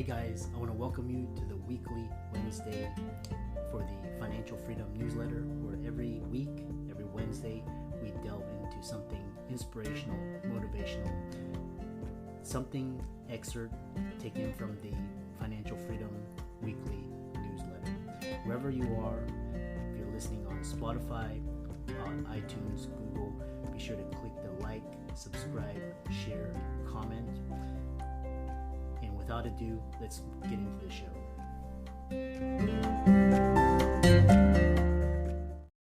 Hey guys, I want to welcome you to the weekly Wednesday for the Financial Freedom newsletter, where every week, every Wednesday, we delve into something inspirational, motivational, something excerpt taken from the Financial Freedom weekly newsletter. Wherever you are, if you're listening on Spotify, on iTunes, Google, be sure to click the like, subscribe, share, comment. And without ado, let's get into the show.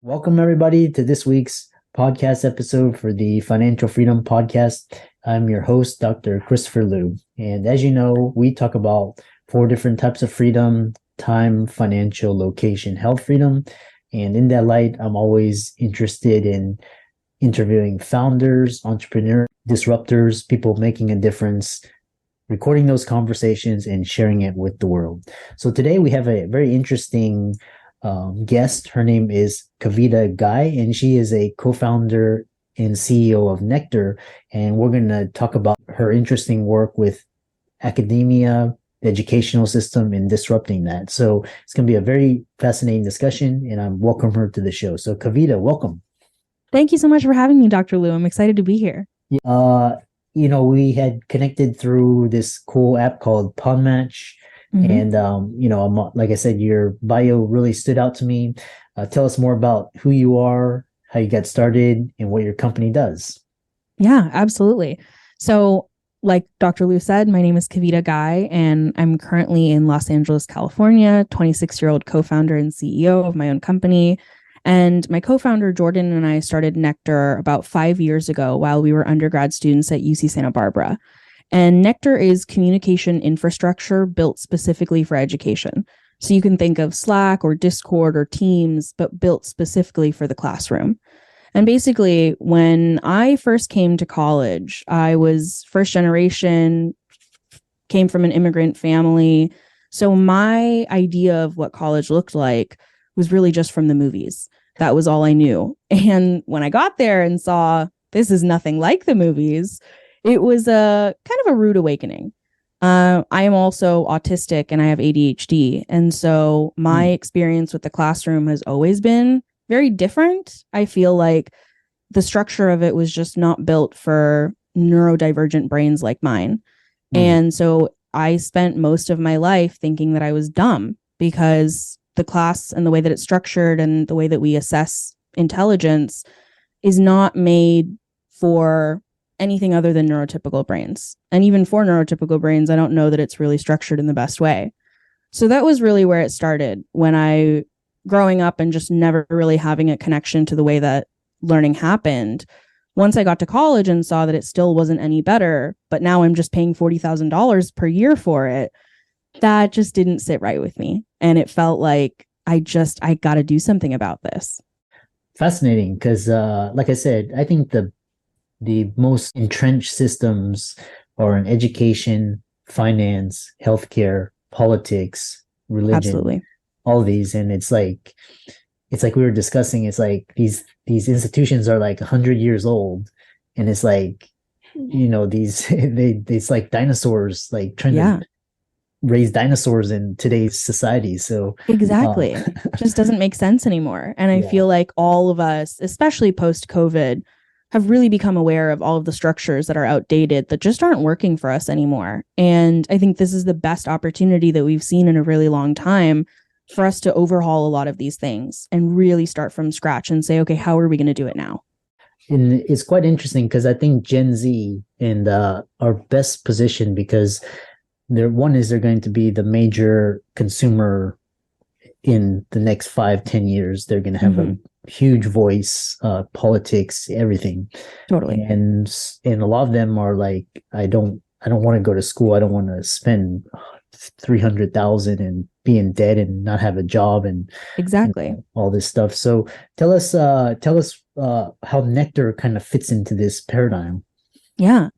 Welcome everybody to this week's podcast episode for the Financial Freedom Podcast. I'm your host, Dr. Christopher Liu. And as you know, we talk about 4 different types of freedom: time, financial, location, health freedom. And in that light, I'm always interested in interviewing founders, entrepreneurs, disruptors, people making a difference, recording those conversations and sharing it with the world. So today we have a very interesting guest. Her name is Kavitta Guy, and she is a co-founder and CEO of Nectir. And we're going to talk about her interesting work with academia, the educational system, and disrupting that. So it's going to be a very fascinating discussion, and I welcome her to the show. So Kavitta, welcome. Thank you so much for having me, Dr. Liu. I'm excited to be here. We had connected through this cool app called Podmatch. Mm-hmm. And, like I said, your bio really stood out to me. Tell us more about who you are, how you got started, and what your company does. Yeah, absolutely. So like Dr. Liu said, my name is Kavitta Guy, and I'm currently in Los Angeles, California, 26-year-old co-founder and CEO of my own company. And my co-founder, Jordan, and I started Nectir about 5 years ago while we were undergrad students at UC Santa Barbara. And Nectir is communication infrastructure built specifically for education. So you can think of Slack or Discord or Teams, but built specifically for the classroom. And basically, when I first came to college, I was first generation, came from an immigrant family. So my idea of what college looked like was really just from the movies. That was all I knew. And when I got there and saw this is nothing like the movies, it was a kind of a rude awakening. I am also autistic and I have ADHD. And so my experience with the classroom has always been very different. I feel like the structure of it was just not built for neurodivergent brains like mine. And so I spent most of my life thinking that I was dumb because the class and the way that it's structured and the way that we assess intelligence is not made for anything other than neurotypical brains. And even for neurotypical brains, I don't know that it's really structured in the best way. So that was really where it started when I, growing up and just never really having a connection to the way that learning happened. Once I got to college and saw that it still wasn't any better, but now I'm just paying $40,000 per year for it, that just didn't sit right with me. And it felt like I got to do something about this. Fascinating. Because like I said, I think the most entrenched systems are in education, finance, healthcare, politics, religion, absolutely, all these. And it's like we were discussing, it's like these institutions are like 100 years old. And it's like, it's like dinosaurs, like trying to raise dinosaurs in today's society. So exactly. Just doesn't make sense anymore. And I feel like all of us, especially post-COVID, have really become aware of all of the structures that are outdated that just aren't working for us anymore. And I think this is the best opportunity that we've seen in a really long time for us to overhaul a lot of these things and really start from scratch and say, okay, how are we going to do it now? And it's quite interesting because I think Gen Z and are best positioned because they're going to be the major consumer in the next 5-10 years. They're going to have a huge voice, politics, everything. Totally. And a lot of them are like, I don't want to go to school. I don't want to spend $300,000 and be in debt and not have a job and exactly all this stuff. So tell us how Nectar kind of fits into this paradigm. Yeah.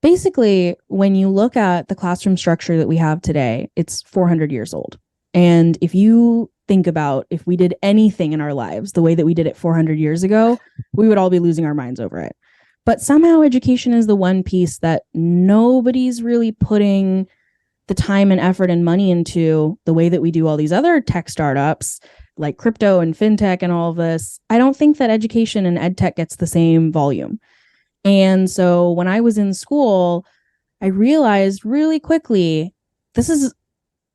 Basically, when you look at the classroom structure that we have today, it's 400 years old. And if you think about if we did anything in our lives the way that we did it 400 years ago, we would all be losing our minds over it. But somehow education is the one piece that nobody's really putting the time and effort and money into the way that we do all these other tech startups like crypto and fintech and all of this, I don't think that education and ed tech gets the same volume. And so when I was in school, I realized really quickly, this is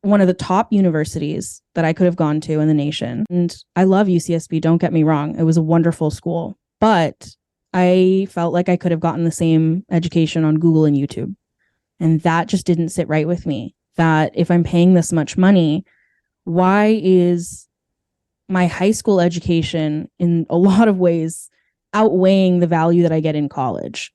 one of the top universities that I could have gone to in the nation. And I love UCSB, don't get me wrong. It was a wonderful school, but I felt like I could have gotten the same education on Google and YouTube. And that just didn't sit right with me. That if I'm paying this much money, why is my high school education in a lot of ways outweighing the value that I get in college?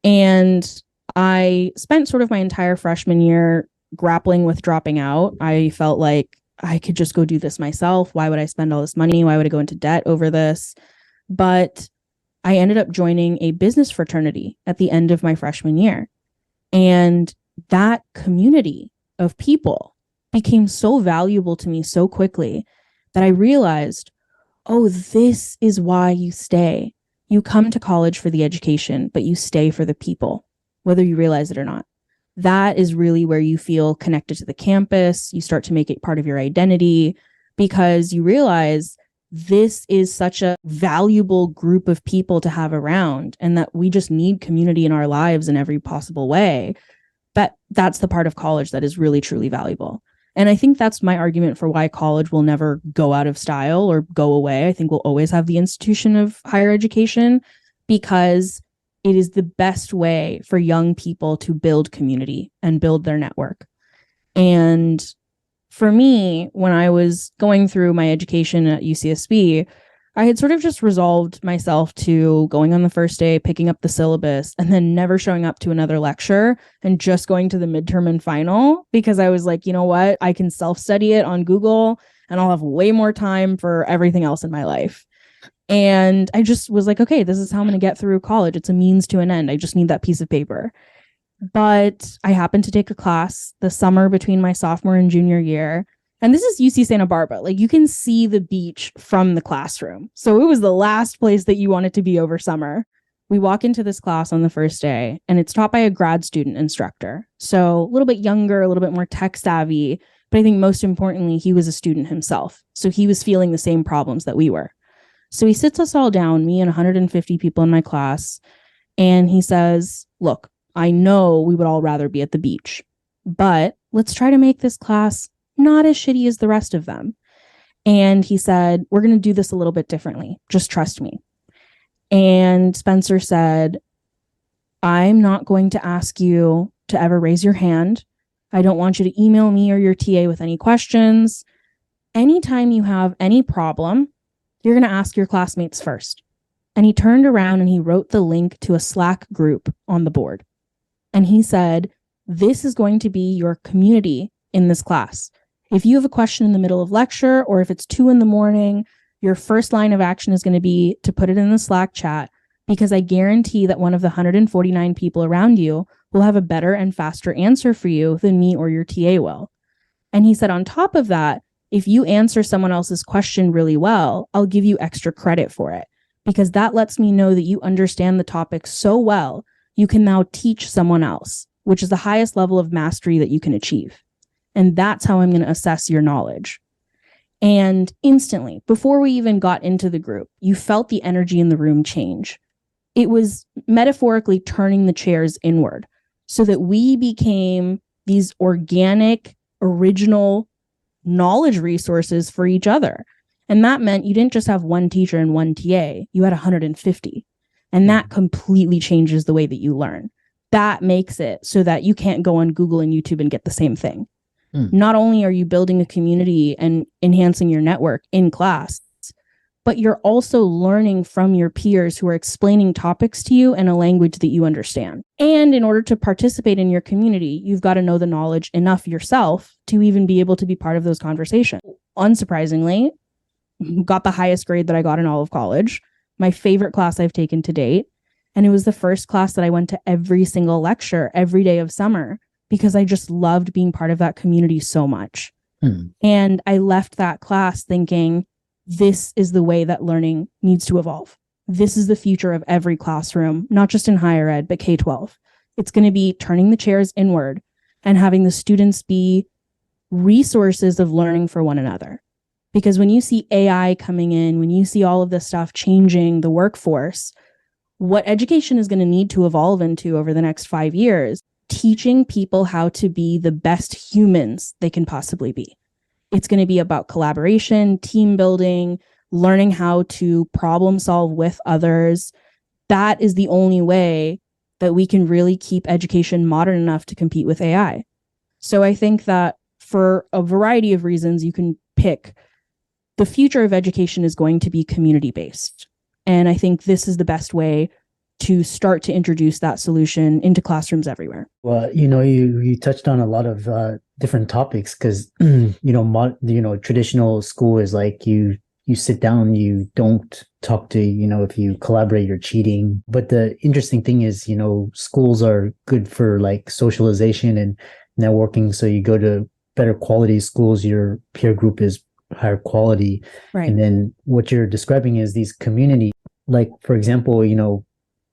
And I spent sort of my entire freshman year grappling with dropping out. I felt like I could just go do this myself. Why would I spend all this money? Why would I go into debt over this? But I ended up joining a business fraternity at the end of my freshman year. And that community of people became so valuable to me so quickly that I realized, oh, this is why you stay. You come to college for the education, but you stay for the people, whether you realize it or not. That is really where you feel connected to the campus. You start to make it part of your identity because you realize this is such a valuable group of people to have around and that we just need community in our lives in every possible way. But that's the part of college that is really, truly valuable. And I think that's my argument for why college will never go out of style or go away. I think we'll always have the institution of higher education because it is the best way for young people to build community and build their network. And for me, when I was going through my education at UCSB, I had sort of just resolved myself to going on the first day, picking up the syllabus, and then never showing up to another lecture and just going to the midterm and final because I was like, you know what? I can self-study it on Google and I'll have way more time for everything else in my life. And I just was like, okay, this is how I'm going to get through college. It's a means to an end. I just need that piece of paper. But I happened to take a class the summer between my sophomore and junior year. And this is UC Santa Barbara. Like you can see the beach from the classroom. So it was the last place that you wanted to be over summer. We walk into this class on the first day and it's taught by a grad student instructor. So a little bit younger, a little bit more tech savvy. But I think most importantly, he was a student himself. So he was feeling the same problems that we were. So he sits us all down, me and 150 people in my class. And he says, look, I know we would all rather be at the beach, but let's try to make this class not as shitty as the rest of them. And he said, we're going to do this a little bit differently. Just trust me. And Spencer said, I'm not going to ask you to ever raise your hand. I don't want you to email me or your TA with any questions. Anytime you have any problem, you're going to ask your classmates first. And he turned around and he wrote the link to a Slack group on the board. And he said, this is going to be your community in this class. If you have a question in the middle of lecture, or if it's 2 a.m, your first line of action is going to be to put it in the Slack chat, because I guarantee that one of the 149 people around you will have a better and faster answer for you than me or your TA will. And he said, on top of that, if you answer someone else's question really well, I'll give you extra credit for it, because that lets me know that you understand the topic so well, you can now teach someone else, which is the highest level of mastery that you can achieve. And that's how I'm going to assess your knowledge. And instantly, before we even got into the group, you felt the energy in the room change. It was metaphorically turning the chairs inward so that we became these organic, original knowledge resources for each other. And that meant you didn't just have one teacher and one TA, you had 150. And that completely changes the way that you learn. That makes it so that you can't go on Google and YouTube and get the same thing. Not only are you building a community and enhancing your network in class, but you're also learning from your peers who are explaining topics to you in a language that you understand. And in order to participate in your community, you've got to know the knowledge enough yourself to even be able to be part of those conversations. Unsurprisingly, got the highest grade that I got in all of college, my favorite class I've taken to date. And it was the first class that I went to every single lecture every day of summer, because I just loved being part of that community so much. And I left that class thinking, this is the way that learning needs to evolve. This is the future of every classroom, not just in higher ed, but K-12. It's going to be turning the chairs inward and having the students be resources of learning for one another. Because when you see AI coming in, when you see all of this stuff changing the workforce, what education is going to need to evolve into over the next 5 years, teaching people how to be the best humans they can possibly be. It's going to be about collaboration, team building, learning how to problem solve with others. That is the only way that we can really keep education modern enough to compete with AI. So I think that for a variety of reasons, you can pick the future of education is going to be community-based. And I think this is the best way to start to introduce that solution into classrooms everywhere. Well, you touched on a lot of different topics because traditional school is like you sit down, you don't talk to, if you collaborate, you're cheating. But the interesting thing is, schools are good for like socialization and networking. So you go to better quality schools, your peer group is higher quality. Right. And then what you're describing is these community, like, for example,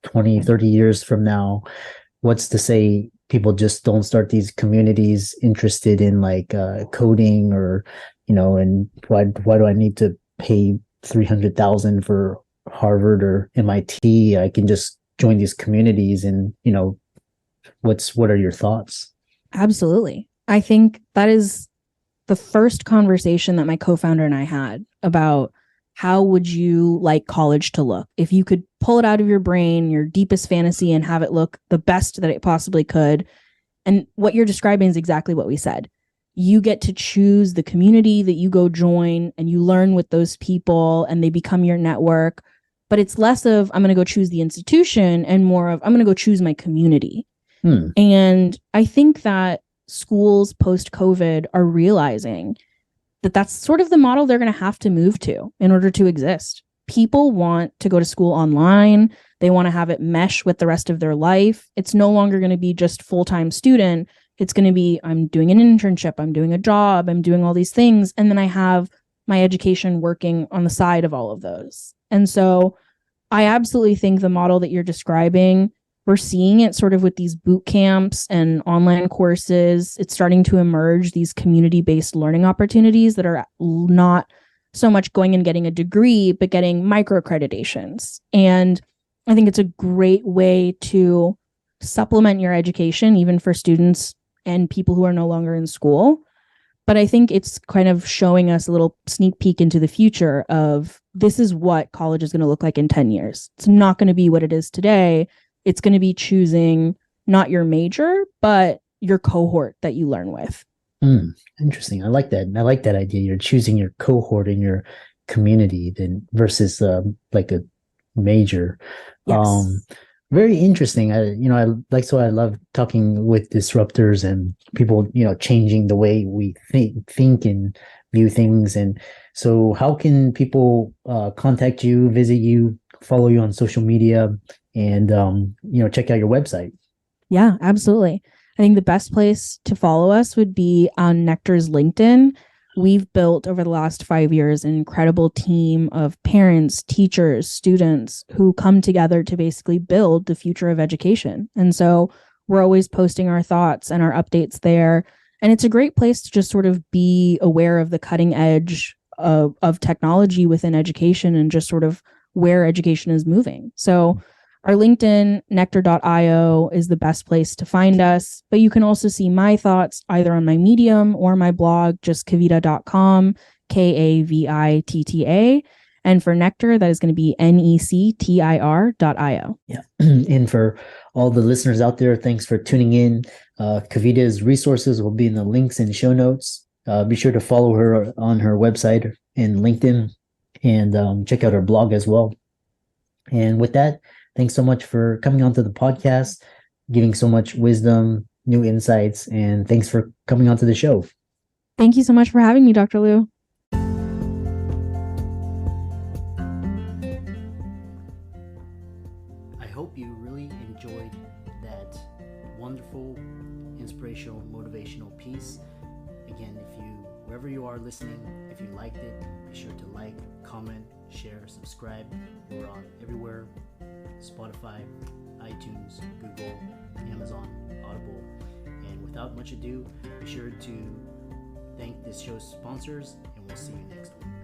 20, 30 years from now, what's to say people just don't start these communities interested in like coding or, and why do I need to pay 300,000 for Harvard or MIT? I can just join these communities and, what are your thoughts? Absolutely. I think that is the first conversation that my co-founder and I had about how would you like college to look? If you could pull it out of your brain, your deepest fantasy, and have it look the best that it possibly could. And what you're describing is exactly what we said. You get to choose the community that you go join and you learn with those people and they become your network. But it's less of, I'm going to go choose the institution and more of, I'm going to go choose my community. And I think that schools post-COVID are realizing that that's sort of the model they're going to have to move to in order to exist. People want to go to school online. They want to have it mesh with the rest of their life. It's no longer going to be just full-time student. It's going to be, I'm doing an internship, I'm doing a job, I'm doing all these things. And then I have my education working on the side of all of those. And so I absolutely think the model that you're describing, we're seeing it sort of with these boot camps and online courses. It's starting to emerge, these community-based learning opportunities that are not so much going and getting a degree, but getting micro-accreditations. And I think it's a great way to supplement your education, even for students and people who are no longer in school. But I think it's kind of showing us a little sneak peek into the future of this is what college is going to look like in 10 years. It's not going to be what it is today. It's going to be choosing not your major, but your cohort that you learn with. Interesting. I like that. I like that idea. You're choosing your cohort in your community then versus like a major. Yes. Very interesting. I love talking with disruptors and people, changing the way we think and view things. And so how can people contact you, visit you, follow you on social media, and check out your website? Yeah, absolutely. I think the best place to follow us would be on Nectar's LinkedIn. We've built over the last 5 years an incredible team of parents, teachers, students who come together to basically build the future of education. And so we're always posting our thoughts and our updates there. And it's a great place to just sort of be aware of the cutting edge of technology within education and just sort of where education is moving. So our LinkedIn, nectar.io, is the best place to find us. But you can also see my thoughts either on my Medium or my blog, just kavitta.com, Kavitta. And for Nectar, that is going to be nectir.io. Yeah. And for all the listeners out there, thanks for tuning in. Kavitta's resources will be in the links and show notes. Be sure to follow her on her website and LinkedIn and check out her blog as well. And with that, thanks so much for coming onto the podcast, giving so much wisdom, new insights, and thanks for coming onto the show. Thank you so much for having me, Dr. Liu. I hope you really enjoyed that wonderful, inspirational, motivational piece. Again, wherever you are listening, if you liked it, be sure to like, comment, share, subscribe. We're on everywhere: Spotify, iTunes, Google, Amazon, Audible. And with without much ado, be sure to thank this show's sponsors, and we'll see you next week.